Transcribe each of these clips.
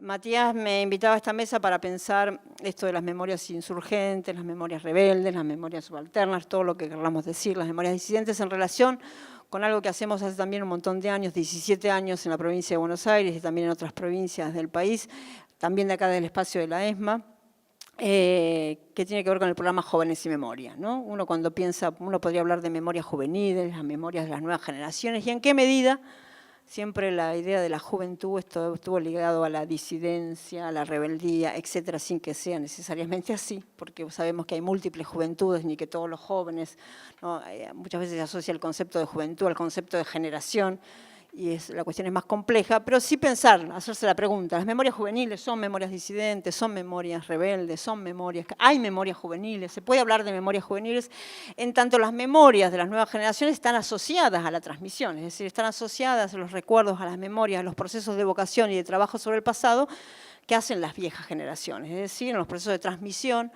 Matías me invitaba a esta mesa para pensar esto de las memorias insurgentes, las memorias rebeldes, las memorias subalternas, todo lo que queramos decir, las memorias disidentes en relación con algo que hacemos hace también un montón de años, 17 años en la provincia de Buenos Aires y también en otras provincias del país, también de acá del espacio de la ESMA, que tiene que ver con el programa Jóvenes y Memoria, ¿no? Uno cuando piensa, uno podría hablar de memorias juveniles, las memorias de las nuevas generaciones, y en qué medida siempre la idea de la juventud estuvo ligado a la disidencia, a la rebeldía, etcétera, sin que sea necesariamente así, porque sabemos que hay múltiples juventudes, ni que todos los jóvenes, ¿no? Muchas veces se asocia el concepto de juventud al concepto de generación, y la cuestión es más compleja, pero sí pensar, hacerse la pregunta, ¿las memorias juveniles son memorias disidentes, son memorias rebeldes, son memorias, hay memorias juveniles? Se puede hablar de memorias juveniles en tanto las memorias de las nuevas generaciones están asociadas a la transmisión, es decir, están asociadas a los recuerdos, a las memorias, a los procesos de evocación y de trabajo sobre el pasado que hacen las viejas generaciones, es decir, en los procesos de transmisión,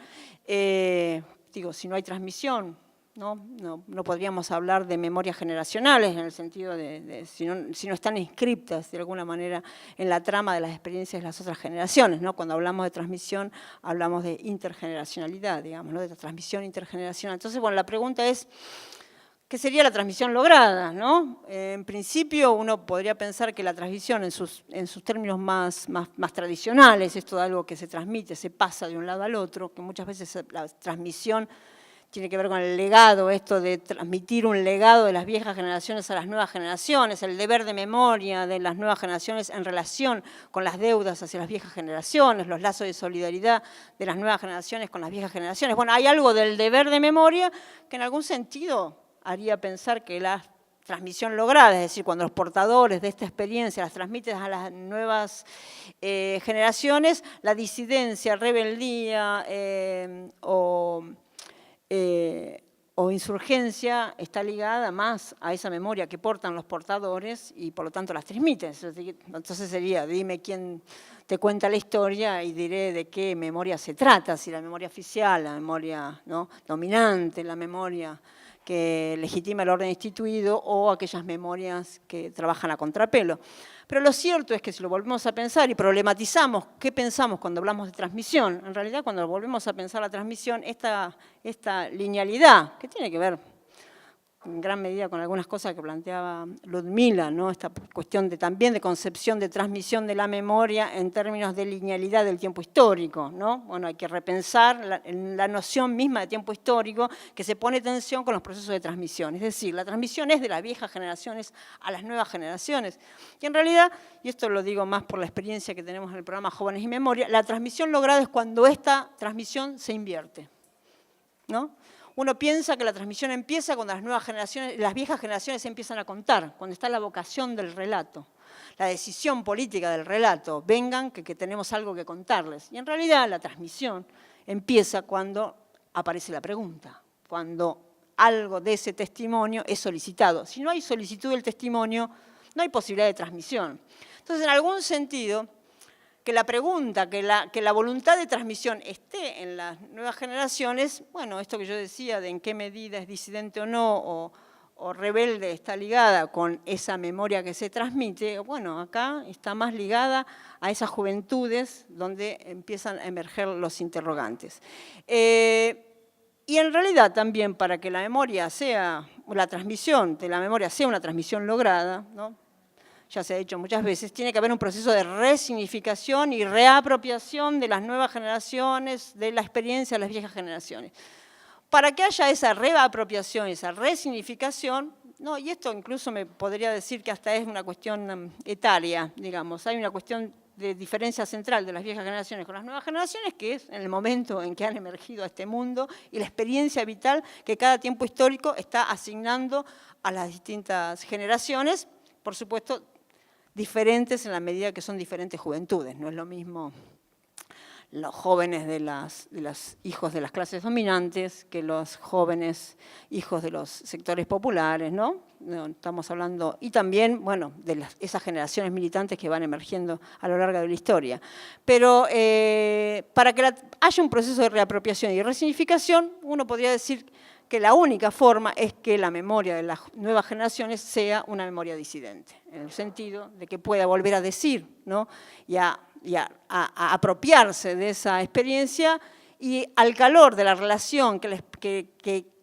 si no hay transmisión, no podríamos hablar de memorias generacionales en el sentido de si no están inscriptas de alguna manera en la trama de las experiencias de las otras generaciones, ¿no? Cuando hablamos de transmisión, hablamos de intergeneracionalidad, digamos, ¿no? De la transmisión intergeneracional. Entonces, bueno, la pregunta es, ¿qué sería la transmisión lograda, ¿no? En principio, uno podría pensar que la transmisión en sus términos más tradicionales, esto de algo que se transmite, se pasa de un lado al otro, que muchas veces la transmisión tiene que ver con el legado, esto de transmitir un legado de las viejas generaciones a las nuevas generaciones, el deber de memoria de las nuevas generaciones en relación con las deudas hacia las viejas generaciones, los lazos de solidaridad de las nuevas generaciones con las viejas generaciones. Bueno, hay algo del deber de memoria que en algún sentido haría pensar que la transmisión lograda, es decir, cuando los portadores de esta experiencia las transmiten a las nuevas generaciones, la disidencia, rebeldía o insurgencia está ligada más a esa memoria que portan los portadores y por lo tanto las transmiten. Entonces sería, dime quién te cuenta la historia y diré de qué memoria se trata, si la memoria oficial, la memoria, ¿no?, dominante, la memoria que legitima el orden instituido o aquellas memorias que trabajan a contrapelo. Pero lo cierto es que si lo volvemos a pensar y problematizamos qué pensamos cuando hablamos de transmisión, en realidad cuando volvemos a pensar la transmisión, esta linealidad, que tiene que ver en gran medida con algunas cosas que planteaba Ludmila, ¿no? Esta cuestión también de concepción de transmisión de la memoria en términos de linealidad del tiempo histórico, ¿no? Bueno, hay que repensar la noción misma de tiempo histórico que se pone tensión con los procesos de transmisión. Es decir, la transmisión es de las viejas generaciones a las nuevas generaciones. Y en realidad, y esto lo digo más por la experiencia que tenemos en el programa Jóvenes y Memoria, la transmisión lograda es cuando esta transmisión se invierte, ¿no? Uno piensa que la transmisión empieza cuando las viejas generaciones empiezan a contar, cuando está la vocación del relato, la decisión política del relato, vengan que tenemos algo que contarles. Y en realidad la transmisión empieza cuando aparece la pregunta, cuando algo de ese testimonio es solicitado. Si no hay solicitud del testimonio, no hay posibilidad de transmisión. Entonces, en algún sentido, que la pregunta, que la voluntad de transmisión esté en las nuevas generaciones, bueno, esto que yo decía de en qué medida es disidente o no, o rebelde está ligada con esa memoria que se transmite, bueno, acá está más ligada a esas juventudes donde empiezan a emerger los interrogantes. Y en realidad también para que la memoria sea, la transmisión de la memoria sea una transmisión lograda, ¿no?, ya se ha dicho muchas veces, tiene que haber un proceso de resignificación y reapropiación de las nuevas generaciones, de la experiencia de las viejas generaciones. Para que haya esa reapropiación, esa resignificación, ¿no?, y esto incluso me podría decir que hasta es una cuestión etaria, digamos, hay una cuestión de diferencia central de las viejas generaciones con las nuevas generaciones, que es en el momento en que han emergido a este mundo y la experiencia vital que cada tiempo histórico está asignando a las distintas generaciones, por supuesto, diferentes en la medida que son diferentes juventudes. No es lo mismo los jóvenes de los hijos de las clases dominantes que los jóvenes hijos de los sectores populares, ¿no? Estamos hablando, y también, bueno, de esas generaciones militantes que van emergiendo a lo largo de la historia. Pero para que haya un proceso de reapropiación y resignificación, uno podría decir que la única forma es que la memoria de las nuevas generaciones sea una memoria disidente, en el sentido de que pueda volver a decir, ¿no?, y a y a apropiarse de esa experiencia, y al calor de la relación que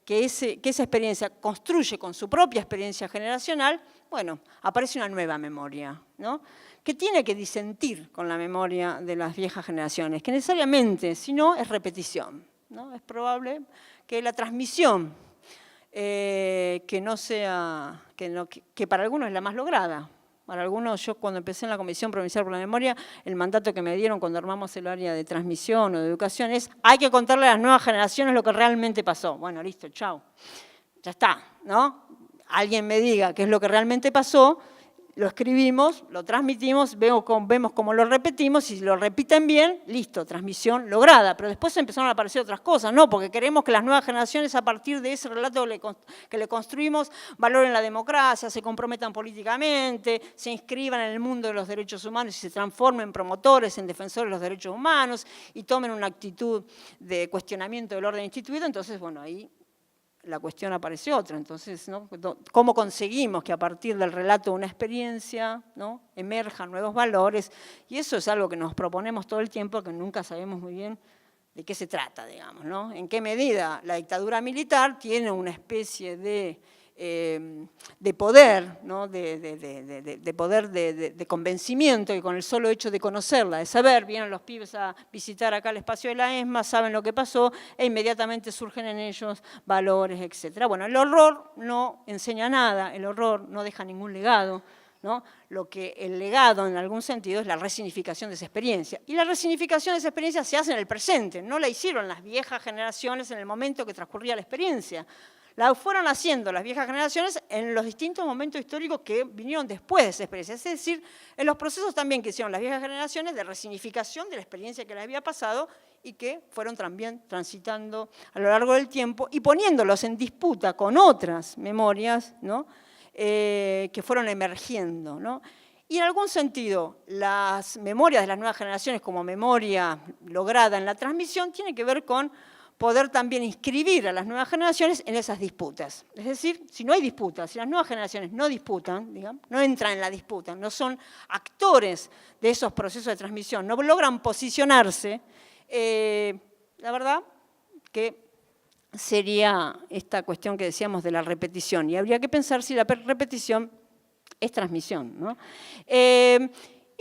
esa experiencia construye con su propia experiencia generacional, bueno, aparece una nueva memoria, ¿no? Que tiene que disentir con la memoria de las viejas generaciones, que necesariamente, si no, es repetición, ¿no? Es probable que la transmisión, que para algunos es la más lograda. Para algunos, yo cuando empecé en la Comisión Provincial por la Memoria, el mandato que me dieron cuando armamos el área de transmisión o de educación es: hay que contarle a las nuevas generaciones lo que realmente pasó. Bueno, listo, chao. Ya está, ¿no? Alguien me diga qué es lo que realmente pasó, lo escribimos, lo transmitimos, vemos cómo lo repetimos, y si lo repiten bien, listo, transmisión lograda. Pero después empezaron a aparecer otras cosas, ¿no? Porque queremos que las nuevas generaciones, a partir de ese relato que le construimos, valoren la democracia, se comprometan políticamente, se inscriban en el mundo de los derechos humanos y se transformen en promotores, en defensores de los derechos humanos, y tomen una actitud de cuestionamiento del orden instituido. Entonces, bueno, ahí la cuestión apareció otra. Entonces, ¿no? ¿Cómo conseguimos que a partir del relato de una experiencia, ¿no?, emerjan nuevos valores? Y eso es algo que nos proponemos todo el tiempo, que nunca sabemos muy bien de qué se trata, digamos, ¿no? En qué medida la dictadura militar tiene una especie de poder, ¿no?, de poder de convencimiento, y con el solo hecho de conocerla, de saber, vienen los pibes a visitar acá el espacio de la ESMA, saben lo que pasó, e inmediatamente surgen en ellos valores, etc. Bueno, el horror no enseña nada, el horror no deja ningún legado, ¿no? Lo que el legado, en algún sentido, es la resignificación de esa experiencia. Y la resignificación de esa experiencia se hace en el presente, no la hicieron las viejas generaciones en el momento que transcurría la experiencia. La fueron haciendo las viejas generaciones en los distintos momentos históricos que vinieron después de esa experiencia. Es decir, en los procesos también que hicieron las viejas generaciones de resignificación de la experiencia que les había pasado, y que fueron también transitando a lo largo del tiempo y poniéndolos en disputa con otras memorias, ¿no?, que fueron emergiendo, ¿no? Y en algún sentido, las memorias de las nuevas generaciones como memoria lograda en la transmisión tienen que ver con poder también inscribir a las nuevas generaciones en esas disputas. Es decir, si no hay disputas, si las nuevas generaciones no disputan, digamos, no entran en la disputa, no son actores de esos procesos de transmisión, no logran posicionarse, la verdad que sería esta cuestión que decíamos de la repetición. Y habría que pensar si la repetición es transmisión, ¿no?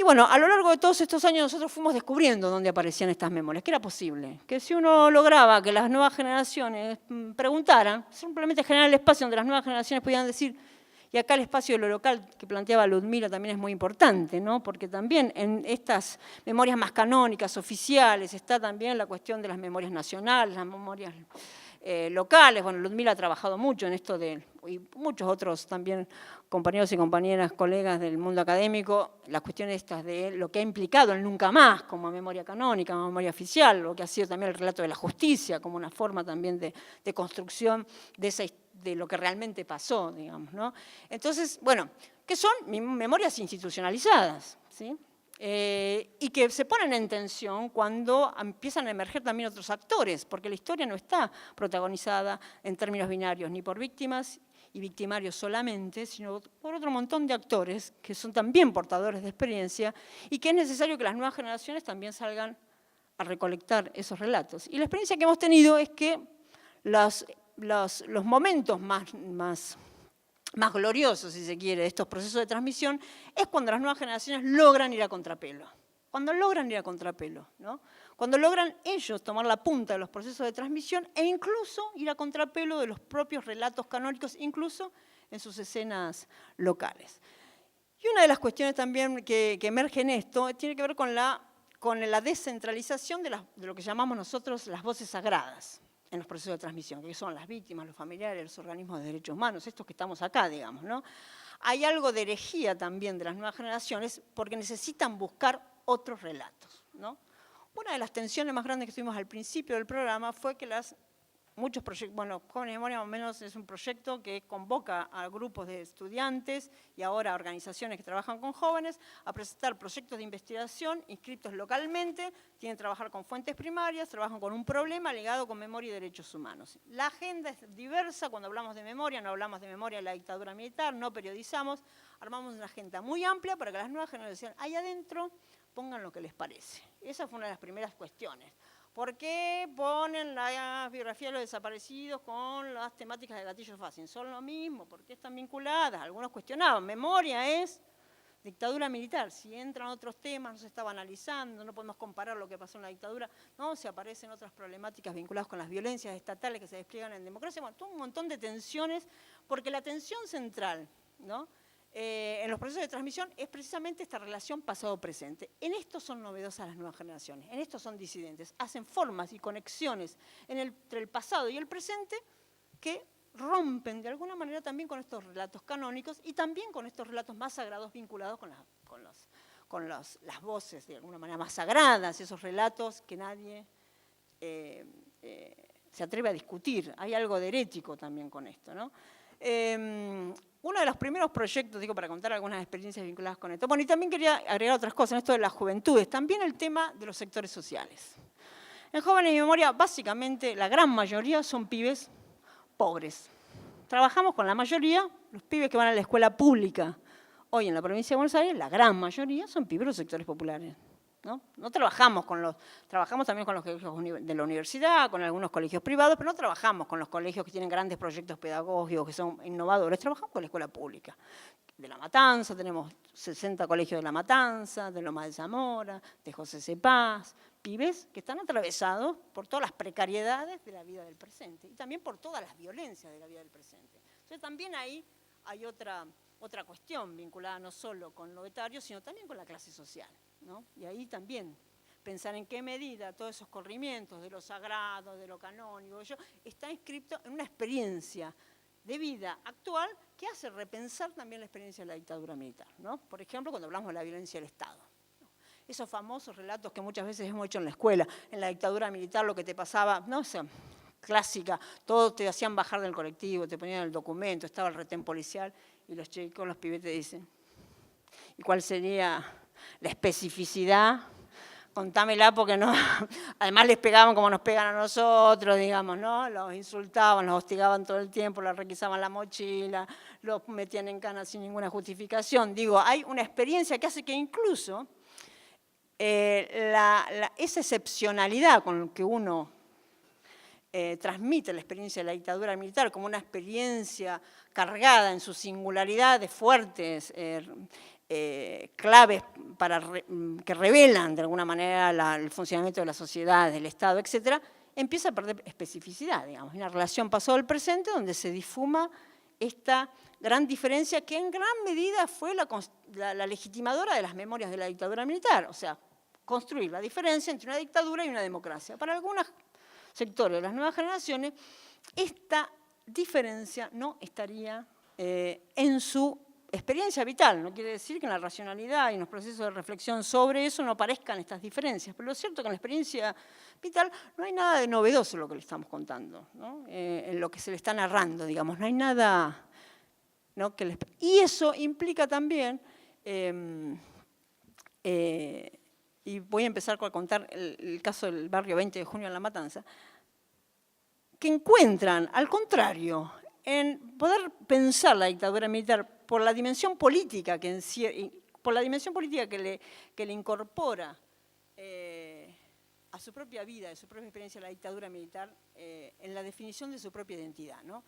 Y bueno, a lo largo de todos estos años nosotros fuimos descubriendo dónde aparecían estas memorias, que era posible, que si uno lograba que las nuevas generaciones preguntaran, simplemente generar el espacio donde las nuevas generaciones pudieran decir, y acá el espacio de lo local que planteaba Ludmila también es muy importante, ¿no? Porque también en estas memorias más canónicas, oficiales, está también la cuestión de las memorias nacionales, las memorias locales. Bueno, Ludmila ha trabajado mucho en esto y muchos otros también compañeros y compañeras, colegas del mundo académico, las cuestiones estas de lo que ha implicado el nunca más como memoria canónica, como memoria oficial, lo que ha sido también el relato de la justicia, como una forma también de construcción de lo que realmente pasó, digamos, ¿no? Entonces, bueno, que son memorias institucionalizadas, ¿sí? Y que se ponen en tensión cuando empiezan a emerger también otros actores, porque la historia no está protagonizada en términos binarios, ni por víctimas y victimarios solamente, sino por otro montón de actores que son también portadores de experiencia, y que es necesario que las nuevas generaciones también salgan a recolectar esos relatos. Y la experiencia que hemos tenido es que los momentos más gloriosos, si se quiere, de estos procesos de transmisión, es cuando las nuevas generaciones logran ir a contrapelo. Cuando logran ir a contrapelo, ¿no? Cuando logran ellos tomar la punta de los procesos de transmisión e incluso ir a contrapelo de los propios relatos canónicos, incluso en sus escenas locales. Y una de las cuestiones también que emerge en esto tiene que ver con la descentralización de lo que llamamos nosotros las voces sagradas en los procesos de transmisión, que son las víctimas, los familiares, los organismos de derechos humanos, estos que estamos acá, digamos, ¿no? Hay algo de herejía también de las nuevas generaciones porque necesitan buscar otros relatos, ¿no? Una de las tensiones más grandes que tuvimos al principio del programa fue que muchos proyectos, bueno, Jóvenes de Memoria más o menos es un proyecto que convoca a grupos de estudiantes y ahora a organizaciones que trabajan con jóvenes a presentar proyectos de investigación inscritos localmente, tienen que trabajar con fuentes primarias, trabajan con un problema ligado con memoria y derechos humanos. La agenda es diversa, cuando hablamos de memoria, no hablamos de memoria de la dictadura militar, no periodizamos, armamos una agenda muy amplia para que las nuevas generaciones ahí adentro pongan lo que les parece. Esa fue una de las primeras cuestiones. ¿Por qué ponen la biografía de los desaparecidos con las temáticas de gatillo fácil? ¿Son lo mismo? ¿Por qué están vinculadas? Algunos cuestionaban. Memoria es dictadura militar. Si entran otros temas, no se estaba analizando, no podemos comparar lo que pasó en la dictadura. No, se aparecen otras problemáticas vinculadas con las violencias estatales que se despliegan en democracia. Bueno, todo un montón de tensiones, porque la tensión central, ¿no?, en los procesos de transmisión es precisamente esta relación pasado-presente. En esto son novedosas las nuevas generaciones, en esto son disidentes, hacen formas y conexiones entre el pasado y el presente que rompen de alguna manera también con estos relatos canónicos y también con estos relatos más sagrados vinculados con las voces de alguna manera más sagradas, esos relatos que nadie se atreve a discutir. Hay algo de herético también con esto, ¿no? Uno de los primeros proyectos, digo, para contar algunas experiencias vinculadas con esto. Bueno, y también quería agregar otras cosas en esto de las juventudes, también el tema de los sectores sociales. En Jóvenes y Memoria, básicamente, la gran mayoría son pibes pobres. Trabajamos con la mayoría, los pibes que van a la escuela pública. Hoy en la provincia de Buenos Aires, la gran mayoría son pibes de los sectores populares. No trabajamos trabajamos también con los colegios de la universidad, con algunos colegios privados, pero no trabajamos con los colegios que tienen grandes proyectos pedagógicos, que son innovadores, trabajamos con la escuela pública. De La Matanza, tenemos 60 colegios de La Matanza, de Loma de Zamora, de José C. Paz, pibes que están atravesados por todas las precariedades de la vida del presente y también por todas las violencias de la vida del presente. Entonces también ahí hay otra cuestión vinculada no solo con lo etario, sino también con la clase social, ¿no? Y ahí también pensar en qué medida todos esos corrimientos de lo sagrado, de lo canónico, está inscrito en una experiencia de vida actual que hace repensar también la experiencia de la dictadura militar, ¿no? Por ejemplo, cuando hablamos de la violencia del Estado. Esos famosos relatos que muchas veces hemos hecho en la escuela, en la dictadura militar lo que te pasaba, no sé, clásica, todos te hacían bajar del colectivo, te ponían el documento, estaba el retén policial y los chicos, los pibes te dicen, ¿y cuál sería la especificidad? Contámela porque no, además les pegaban como nos pegan a nosotros, digamos, ¿no? Los insultaban, los hostigaban todo el tiempo, les requisaban la mochila, los metían en cana sin ninguna justificación. Digo, hay una experiencia que hace que incluso esa excepcionalidad con la que uno transmite la experiencia de la dictadura militar como una experiencia cargada en su singularidad de fuertes claves que revelan de alguna manera el funcionamiento de la sociedad, del Estado, etcétera, empieza a perder especificidad, digamos, una relación pasado al presente donde se difuma esta gran diferencia que en gran medida fue la legitimadora de las memorias de la dictadura militar, o sea, construir la diferencia entre una dictadura y una democracia. Para algunos sectores de las nuevas generaciones, esta diferencia no estaría en su experiencia vital. No quiere decir que en la racionalidad y en los procesos de reflexión sobre eso no aparezcan estas diferencias, pero lo cierto es que en la experiencia vital no hay nada de novedoso en lo que le estamos contando, ¿no? En lo que se le está narrando, digamos, no hay nada, ¿no? Y eso implica también, y voy a empezar a contar el caso del barrio 20 de junio en La Matanza, que encuentran, al contrario, en poder pensar la dictadura militar por la dimensión política que le incorpora a su propia vida, a su propia experiencia la dictadura militar, en la definición de su propia identidad, ¿no?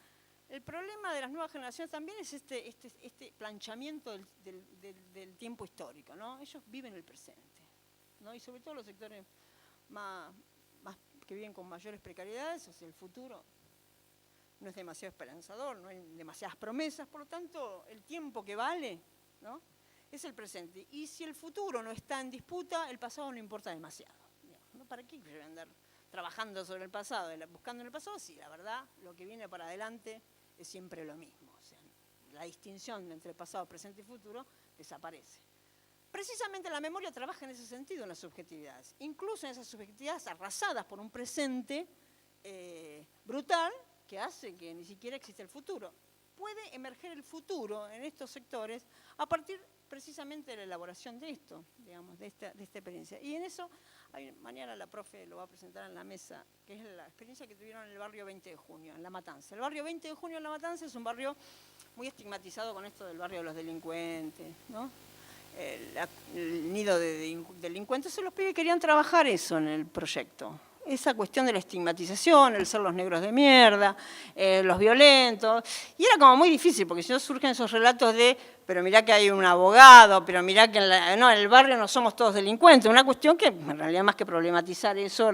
El problema de las nuevas generaciones también es este planchamiento del tiempo histórico, ¿no? Ellos viven el presente, ¿no? Y sobre todo los sectores más que viven con mayores precariedades, o sea, el futuro no es demasiado esperanzador, no hay demasiadas promesas, por lo tanto, el tiempo que vale, ¿no?, es el presente. Y si el futuro no está en disputa, el pasado no importa demasiado, ¿no? ¿Para qué quieren andar trabajando sobre el pasado, buscando en el pasado? Sí, la verdad, lo que viene para adelante es siempre lo mismo. O sea, la distinción entre pasado, presente y futuro desaparece. Precisamente la memoria trabaja en ese sentido, en las subjetividades, incluso en esas subjetividades arrasadas por un presente brutal que hace que ni siquiera exista el futuro. Puede emerger el futuro en estos sectores a partir precisamente de la elaboración de esto, digamos, de esta experiencia. Y en eso, mañana la profe lo va a presentar en la mesa, que es la experiencia que tuvieron en el barrio 20 de junio, en La Matanza. El barrio 20 de junio en La Matanza es un barrio muy estigmatizado con esto del barrio de los delincuentes, ¿no? el nido de delincuentes, los pibes querían trabajar eso en el proyecto. Esa cuestión de la estigmatización, el ser los negros de mierda, los violentos. Y era como muy difícil, porque si no surgen esos relatos de, pero mirá que hay un abogado, pero mirá que en el barrio no somos todos delincuentes. Una cuestión que en realidad más que problematizar eso,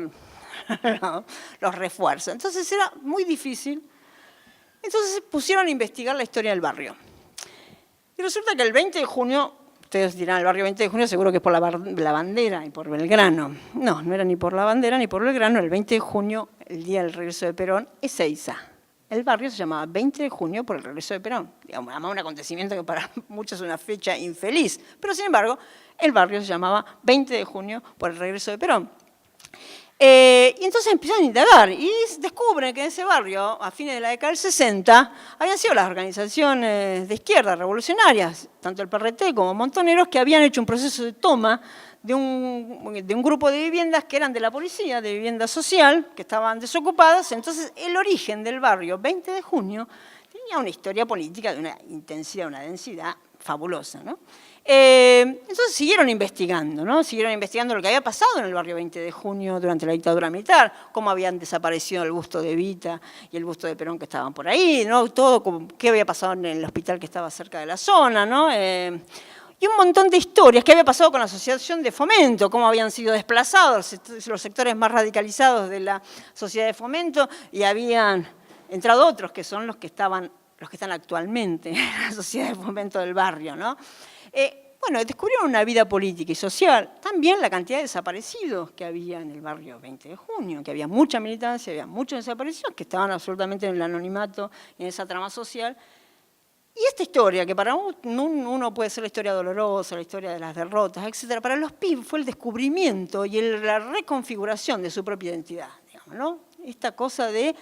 los refuerza. Entonces era muy difícil. Entonces se pusieron a investigar la historia del barrio. Y resulta que el 20 de junio, ustedes dirán, el barrio 20 de junio seguro que es por la bandera y por Belgrano. No, no era ni por la bandera ni por Belgrano. El 20 de junio, el día del regreso de Perón, es Ezeiza. El barrio se llamaba 20 de junio por el regreso de Perón. Digamos, además un acontecimiento que para muchos es una fecha infeliz. Pero sin embargo, el barrio se llamaba 20 de junio por el regreso de Perón. Y entonces empiezan a indagar y descubren que en ese barrio, a fines de la década del 60, habían sido las organizaciones de izquierda revolucionarias, tanto el PRT como Montoneros, que habían hecho un proceso de toma de un grupo de viviendas que eran de la policía, de vivienda social, que estaban desocupadas. Entonces el origen del barrio 20 de junio tenía una historia política de una intensidad, una densidad fabulosa, ¿no? Entonces siguieron investigando, ¿no? Siguieron investigando lo que había pasado en el barrio 20 de junio durante la dictadura militar, cómo habían desaparecido el busto de Evita y el busto de Perón que estaban por ahí, ¿no? Todo, qué había pasado en el hospital que estaba cerca de la zona, ¿no? Y un montón de historias, qué había pasado con la Asociación de Fomento, cómo habían sido desplazados los sectores más radicalizados de la Sociedad de Fomento y habían entrado otros que son los que están actualmente en la Sociedad de Fomento del barrio, ¿no? Bueno, descubrieron una vida política y social, también la cantidad de desaparecidos que había en el barrio 20 de junio, que había mucha militancia, había muchos desaparecidos que estaban absolutamente en el anonimato, en esa trama social. Y esta historia, que para uno puede ser la historia dolorosa, la historia de las derrotas, etc., para los pibes fue el descubrimiento y la reconfiguración de su propia identidad, digamos, ¿no? Esta cosa de...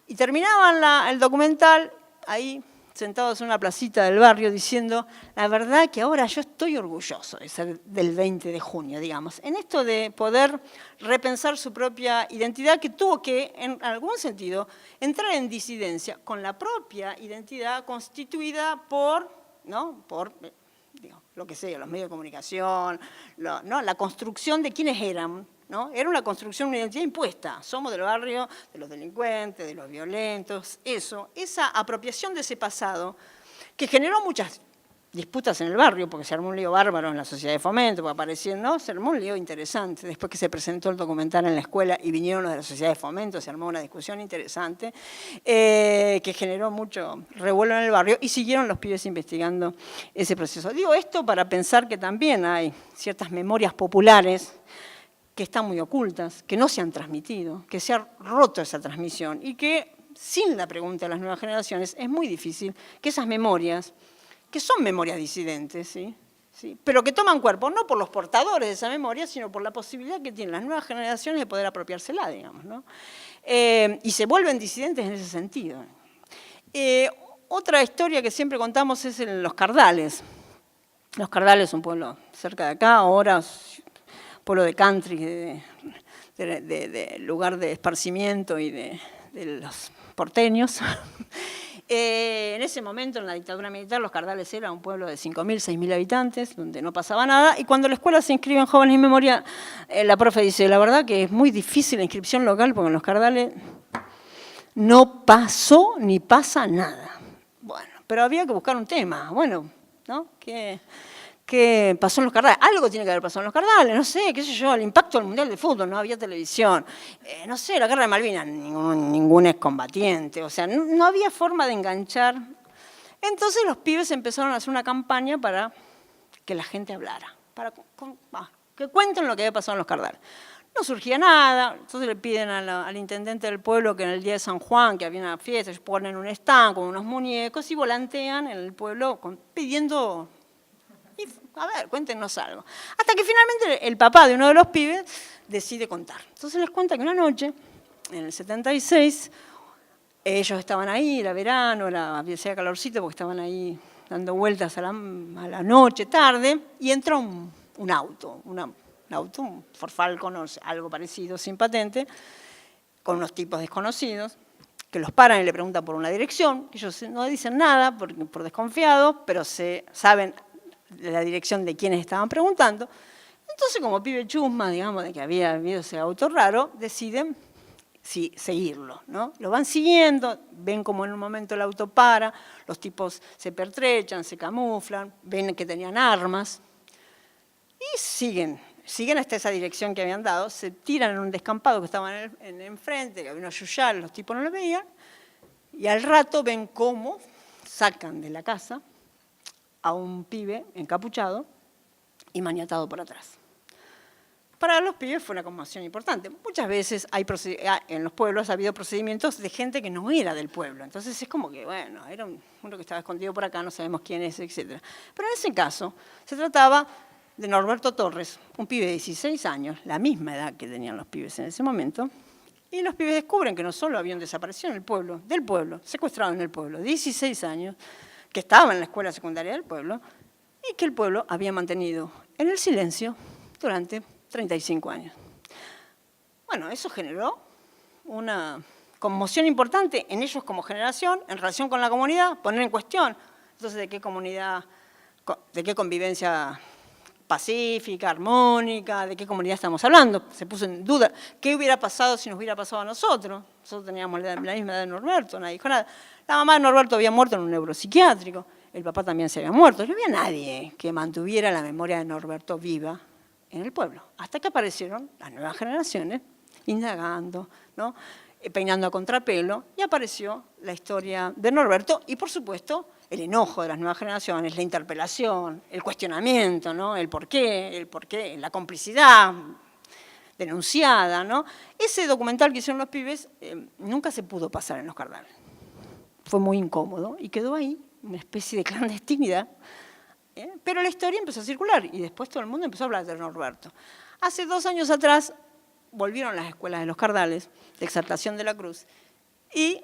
Y terminaban el documental ahí, sentados en una placita del barrio, diciendo, la verdad que ahora yo estoy orgulloso de ser del 20 de junio, digamos, en esto de poder repensar su propia identidad, que tuvo que, en algún sentido, entrar en disidencia con la propia identidad constituida por, ¿no? Por lo que sea, los medios de comunicación, ¿no? La construcción de quiénes eran, ¿no? Era una construcción, una identidad impuesta. Somos del barrio, de los delincuentes, de los violentos, esa apropiación de ese pasado que generó muchas disputas en el barrio, porque se armó un lío bárbaro en la Sociedad de Fomento, porque aparecieron, ¿no? Se armó un lío interesante. Después que se presentó el documental en la escuela y vinieron los de la Sociedad de Fomento, se armó una discusión interesante que generó mucho revuelo en el barrio y siguieron los pibes investigando ese proceso. Digo esto para pensar que también hay ciertas memorias populares que están muy ocultas, que no se han transmitido, que se ha roto esa transmisión y que sin la pregunta de las nuevas generaciones es muy difícil que esas memorias, que son memorias disidentes, ¿sí? Pero que toman cuerpo no por los portadores de esa memoria, sino por la posibilidad que tienen las nuevas generaciones de poder apropiársela, digamos, ¿no? Y se vuelven disidentes en ese sentido. Otra historia que siempre contamos es en Los Cardales. Los Cardales es un pueblo cerca de acá, ahora pueblo de country, de lugar de esparcimiento y de los porteños. En ese momento, en la dictadura militar, Los Cardales era un pueblo de 5.000, 6.000 habitantes, donde no pasaba nada, y cuando la escuela se inscribe en Jóvenes en Memoria, la profe dice, la verdad que es muy difícil la inscripción local, porque en Los Cardales no pasó ni pasa nada. Bueno, pero había que buscar un tema, bueno, ¿no? ¿Qué pasó en Los Cardales? Algo tiene que haber pasado en Los Cardales, no sé, qué sé yo, el impacto del Mundial de Fútbol, no había televisión, no sé, la Guerra de Malvinas, ningún excombatiente, o sea, no había forma de enganchar. Entonces los pibes empezaron a hacer una campaña para que la gente hablara, para que cuenten lo que había pasado en Los Cardales. No surgía nada, entonces le piden al intendente del pueblo que en el día de San Juan, que había una fiesta, ellos ponen un stand con unos muñecos y volantean en el pueblo pidiendo... A ver, cuéntenos algo. Hasta que finalmente el papá de uno de los pibes decide contar. Entonces les cuenta que una noche, en el 76, ellos estaban ahí, era verano, hacía calorcito porque estaban ahí dando vueltas a la noche, tarde, y entra un auto, un Ford Falcon o algo parecido, sin patente, con unos tipos desconocidos, que los paran y le preguntan por una dirección. Ellos no dicen nada por desconfiados, pero saben la dirección de quienes estaban preguntando. Entonces, como pibe chusma, digamos, de que había habido ese auto raro, deciden seguirlo, ¿no? Lo van siguiendo, ven como en un momento el auto para, los tipos se pertrechan, se camuflan, ven que tenían armas y siguen hasta esa dirección que habían dado, se tiran en un descampado que estaban enfrente, que había unos yuyales, los tipos no lo veían, y al rato ven cómo sacan de la casa a un pibe encapuchado y maniatado por atrás. Para los pibes fue una conmoción importante. Muchas veces en los pueblos ha habido procedimientos de gente que no era del pueblo. Entonces es como que, bueno, era uno que estaba escondido por acá, no sabemos quién es, etc. Pero en ese caso se trataba de Norberto Torres, un pibe de 16 años, la misma edad que tenían los pibes en ese momento, y los pibes descubren que no solo habían desaparecido del pueblo, secuestrado en el pueblo, 16 años, que estaba en la escuela secundaria del pueblo, y que el pueblo había mantenido en el silencio durante 35 años. Bueno, eso generó una conmoción importante en ellos como generación, en relación con la comunidad, poner en cuestión, entonces, de qué convivencia pacífica, armónica, de qué comunidad estamos hablando. Se puso en duda qué hubiera pasado si nos hubiera pasado a nosotros. Nosotros teníamos la misma edad de Norberto, nadie dijo nada. La mamá de Norberto había muerto en un neuropsiquiátrico, el papá también se había muerto. No había nadie que mantuviera la memoria de Norberto viva en el pueblo, hasta que aparecieron las nuevas generaciones, indagando, ¿no? Peinando a contrapelo, y apareció la historia de Norberto y, por supuesto, el enojo de las nuevas generaciones, la interpelación, el cuestionamiento, ¿no? el porqué, la complicidad denunciada, ¿no? Ese documental que hicieron los pibes nunca se pudo pasar en los Cardales. Fue muy incómodo y quedó ahí, una especie de clandestinidad. Pero la historia empezó a circular y después todo el mundo empezó a hablar de Norberto. Hace 2 años atrás volvieron las escuelas de los Cardales, de Exaltación de la Cruz, y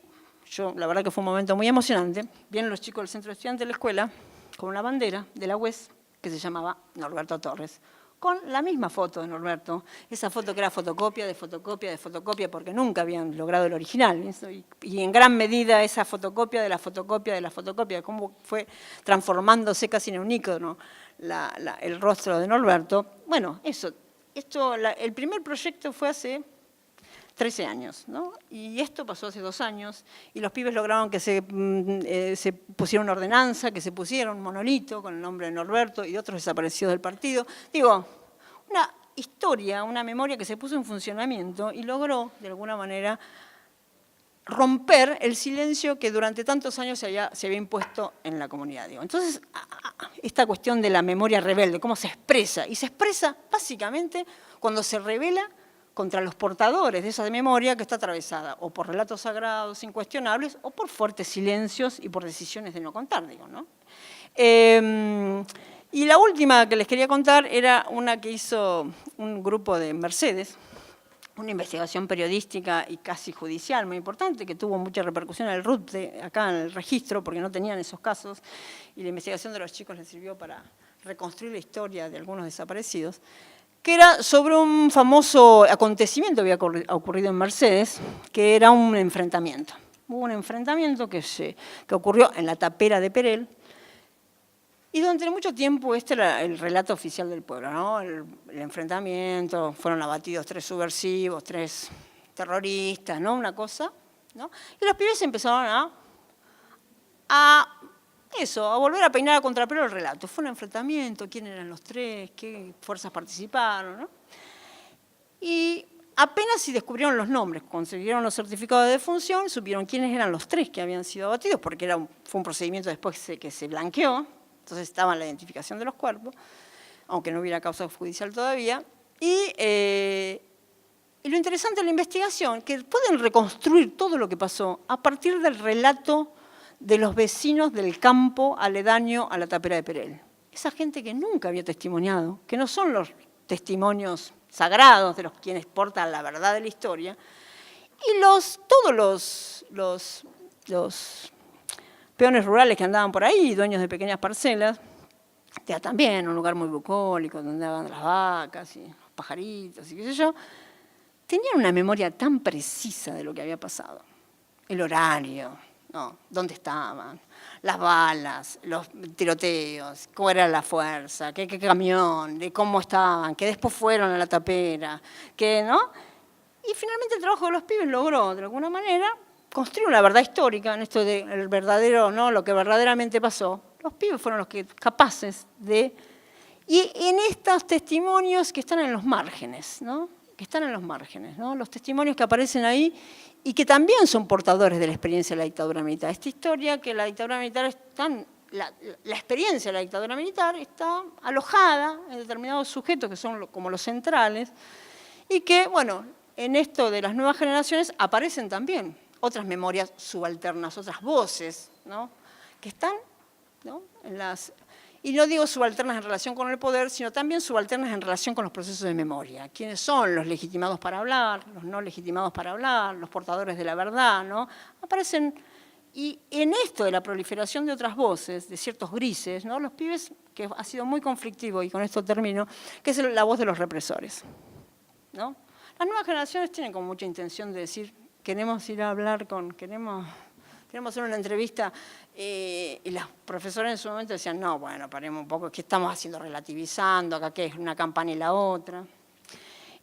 la verdad que fue un momento muy emocionante. Vienen los chicos del centro de estudiantes de la escuela con una bandera de la UES que se llamaba Norberto Torres, con la misma foto de Norberto, esa foto que era fotocopia de fotocopia de fotocopia, porque nunca habían logrado el original, y en gran medida esa fotocopia de la fotocopia de la fotocopia, cómo fue transformándose casi en un ícono el rostro de Norberto. Bueno, el primer proyecto fue hace 13 años, ¿no? Y esto pasó hace 2 años, y los pibes lograron que se pusiera una ordenanza, que se pusiera un monolito con el nombre de Norberto y otros desaparecidos del partido. Digo, una historia, una memoria que se puso en funcionamiento y logró, de alguna manera, romper el silencio que durante tantos años se había impuesto en la comunidad. Digo. Entonces, esta cuestión de la memoria rebelde, cómo se expresa, y se expresa básicamente cuando se revela contra los portadores de esa memoria que está atravesada o por relatos sagrados incuestionables o por fuertes silencios y por decisiones de no contar, digo, ¿no? Y la última que les quería contar era una que hizo un grupo de Mercedes, una investigación periodística y casi judicial muy importante, que tuvo mucha repercusión en el RUT, acá en el registro, porque no tenían esos casos, y la investigación de los chicos les sirvió para reconstruir la historia de algunos desaparecidos, que era sobre un famoso acontecimiento que había ocurrido en Mercedes, que era un enfrentamiento. Hubo un enfrentamiento que ocurrió en la tapera de Perel, y durante mucho tiempo este era el relato oficial del pueblo, ¿no? El enfrentamiento, fueron abatidos 3 subversivos, 3 terroristas, ¿no? Una cosa, ¿no? Y los pibes empezaron a volver a peinar a contrapelo el relato. Fue un enfrentamiento, quién eran los 3, qué fuerzas participaron, ¿no? Y apenas si descubrieron los nombres, consiguieron los certificados de defunción, supieron quiénes eran los 3 que habían sido abatidos, porque fue un procedimiento después que se blanqueó, entonces estaba en la identificación de los cuerpos, aunque no hubiera causa judicial todavía. Y lo interesante de la investigación, que pueden reconstruir todo lo que pasó a partir del relato de los vecinos del campo aledaño a la tapera de Perel. Esa gente que nunca había testimoniado, que no son los testimonios sagrados de los quienes portan la verdad de la historia, y todos los peones rurales que andaban por ahí, dueños de pequeñas parcelas, también un lugar muy bucólico, donde andaban las vacas y los pajaritos y qué sé yo, tenían una memoria tan precisa de lo que había pasado. El horario, ¿no? ¿Dónde estaban? Las balas, los tiroteos, cómo era la fuerza, qué camión, de cómo estaban, que después fueron a la tapera, ¿no? Y finalmente el trabajo de los pibes logró, de alguna manera, construir una verdad histórica en esto del verdadero, ¿no? Lo que verdaderamente pasó. Los pibes fueron los que capaces de... Y en estos testimonios que están en los márgenes, ¿no? Que están en los márgenes, ¿no? Los testimonios que aparecen ahí y que también son portadores de la experiencia de la dictadura militar. Esta historia que la dictadura militar la experiencia de la dictadura militar está alojada en determinados sujetos que son como los centrales y que, bueno, en esto de las nuevas generaciones aparecen también otras memorias subalternas, otras voces, ¿no? Que están, ¿no? Y no digo subalternas en relación con el poder, sino también subalternas en relación con los procesos de memoria. ¿Quiénes son los legitimados para hablar, los no legitimados para hablar, los portadores de la verdad, ¿no? Aparecen, y en esto de la proliferación de otras voces, de ciertos grises, ¿no? Los pibes, que ha sido muy conflictivo, y con esto termino, que es la voz de los represores, ¿no? Las nuevas generaciones tienen como mucha intención de decir, queremos ir a hablar queremos hacer una entrevista, y los profesores en su momento decían, no, bueno, paremos un poco, ¿qué estamos haciendo? Relativizando, acá que es una campana y la otra.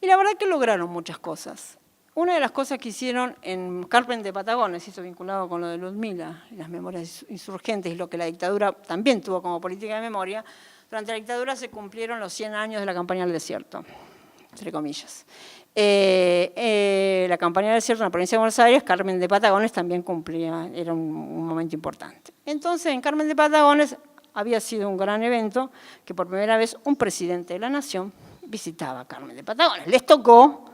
Y la verdad que lograron muchas cosas. Una de las cosas que hicieron en Carmen de Patagones, esto vinculado con lo de Ludmila, y las memorias insurgentes, y lo que la dictadura también tuvo como política de memoria, durante la dictadura se cumplieron los 100 años de la campaña del desierto, entre comillas. La campaña del desierto en la provincia de Buenos Aires, Carmen de Patagones también cumplía, era un momento importante. Entonces, en Carmen de Patagones había sido un gran evento que por primera vez un presidente de la nación visitaba Carmen de Patagones. Les tocó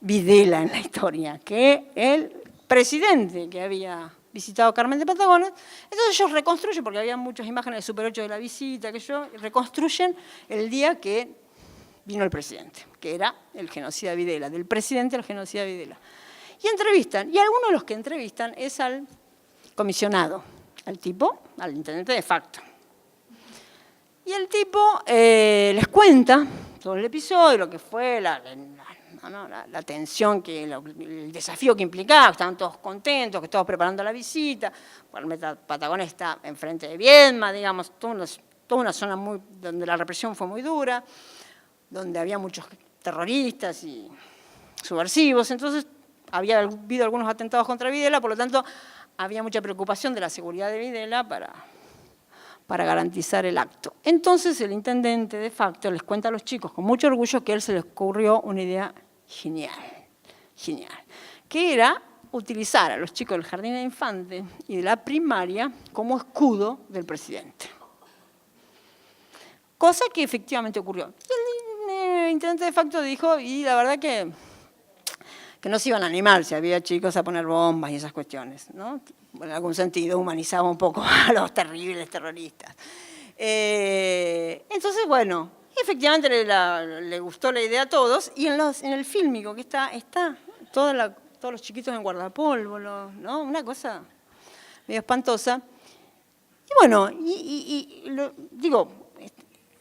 Videla en la historia, que el presidente que había visitado Carmen de Patagones, entonces ellos reconstruyen, porque había muchas imágenes de Super 8 de la visita, reconstruyen el día que vino el presidente, que era el genocida Videla, del presidente al genocida Videla. Y entrevistan, y algunos de los que entrevistan es al comisionado, al intendente de facto. Y el tipo les cuenta todo el episodio, lo que fue la tensión, el desafío que implicaba, estaban todos contentos, que todos preparando la visita. Patagones está enfrente de Viedma, digamos, toda una zona donde la represión fue muy dura, donde había muchos terroristas y subversivos, entonces había habido algunos atentados contra Videla, por lo tanto había mucha preocupación de la seguridad de Videla para garantizar el acto. Entonces el intendente de facto les cuenta a los chicos con mucho orgullo que a él se les ocurrió una idea genial, que era utilizar a los chicos del jardín de infantes y de la primaria como escudo del presidente. Cosa que efectivamente ocurrió. El intendente de facto dijo, y la verdad que no se iban a animar si había chicos a poner bombas y esas cuestiones, ¿no? Bueno, en algún sentido humanizaba un poco a los terribles terroristas. Entonces, bueno, efectivamente le gustó la idea a todos, y en el fílmico que está todos los chiquitos en guardapolvo, ¿no? Una cosa medio espantosa. Y bueno, digo,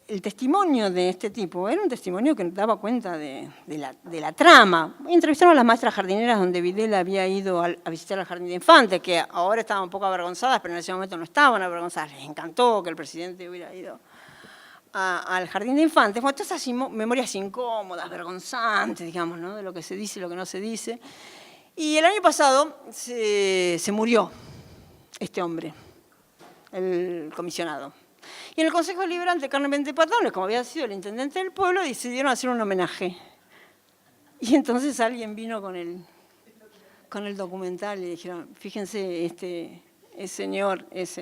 el testimonio de este tipo era un testimonio que daba cuenta de la trama. Entrevistaron a las maestras jardineras donde Videla había ido a visitar al jardín de infantes, que ahora estaban un poco avergonzadas, pero en ese momento no estaban avergonzadas. Les encantó que el presidente hubiera ido al jardín de infantes. Bueno, todas esas memorias incómodas, vergonzantes, digamos, ¿no? De lo que se dice y lo que no se dice. Y el año pasado se murió este hombre, el comisionado. Y en el Consejo Deliberante de Carmen de Patagones, como había sido el intendente del pueblo, decidieron hacer un homenaje. Y entonces alguien vino con el documental y dijeron, fíjense, ese señor es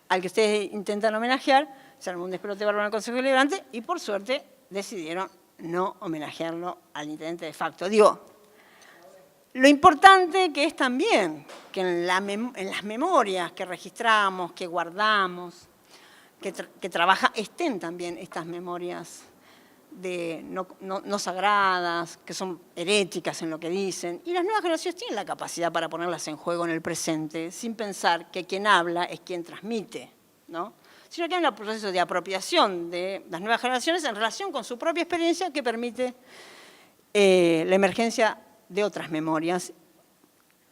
al que ustedes intentan homenajear. Se armó un despelote bárbaro en el Consejo Deliberante y por suerte decidieron no homenajearlo al intendente de facto. Digo, lo importante que es también que en las memorias que registramos, que guardamos, que estén también estas memorias no sagradas, que son heréticas en lo que dicen. Y las nuevas generaciones tienen la capacidad para ponerlas en juego en el presente, sin pensar que quien habla es quien transmite, ¿no? Sino que hay un proceso de apropiación de las nuevas generaciones en relación con su propia experiencia que permite la emergencia de otras memorias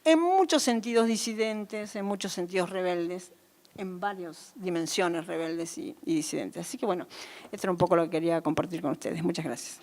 en muchos sentidos disidentes, en muchos sentidos rebeldes, en varias dimensiones rebeldes y disidentes. Así que bueno, esto era un poco lo que quería compartir con ustedes. Muchas gracias.